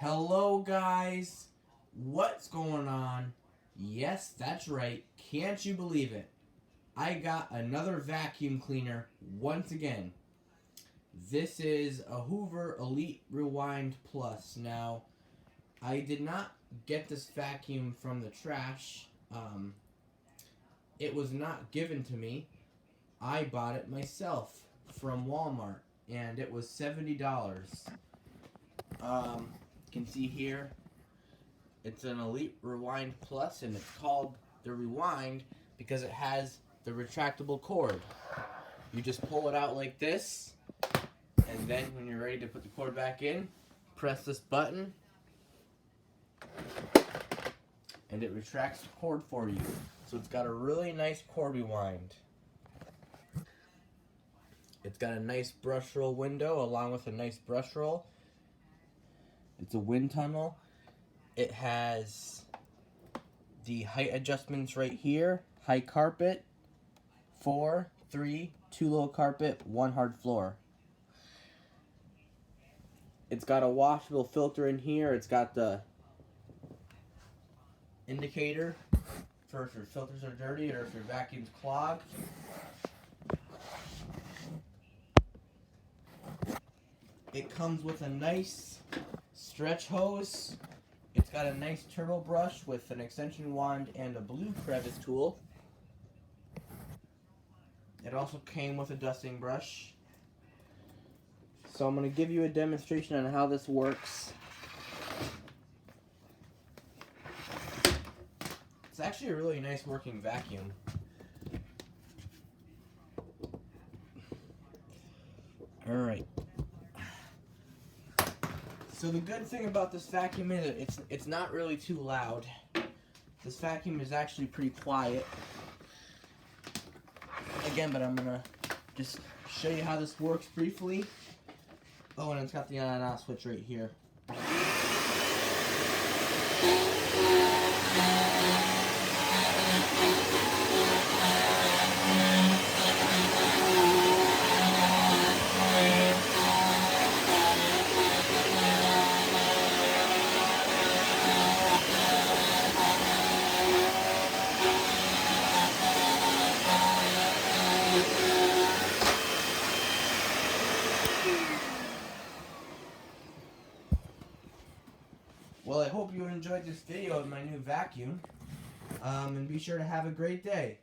Hello guys, what's going on? Yes, that's right, can't you believe it? I got another vacuum cleaner once again. This is a Hoover Elite Rewind Plus. Now, I did not get this vacuum from the trash. It was not given to me. I bought it myself from Walmart, and it was $70. You can see here, it's an Elite Rewind Plus, and it's called the Rewind because it has the retractable cord. You just pull it out like this, and then when you're ready to put the cord back in, press this button, and it retracts the cord for you. So it's got a really nice cord rewind. It's got a nice brush roll window along with a nice brush roll. It's a wind tunnel. It has the height adjustments right here. High carpet, 4, 3, 2 low carpet, 1 hard floor. It's got a washable filter in here. It's got the indicator for if your filters are dirty or if your vacuum's clogged. It comes with a nice stretch hose. It's got a nice turbo brush with an extension wand and a blue crevice tool. It also came with a dusting brush. So I'm going to give you a demonstration on how this works. It's actually a really nice working vacuum. Alright. So the good thing about this vacuum is it's not really too loud. This vacuum is actually pretty quiet. Again, but I'm gonna just show you how this works briefly. Oh, and it's got the on and off switch right here. Well, I hope you enjoyed this video of my new vacuum. And be sure to have a great day.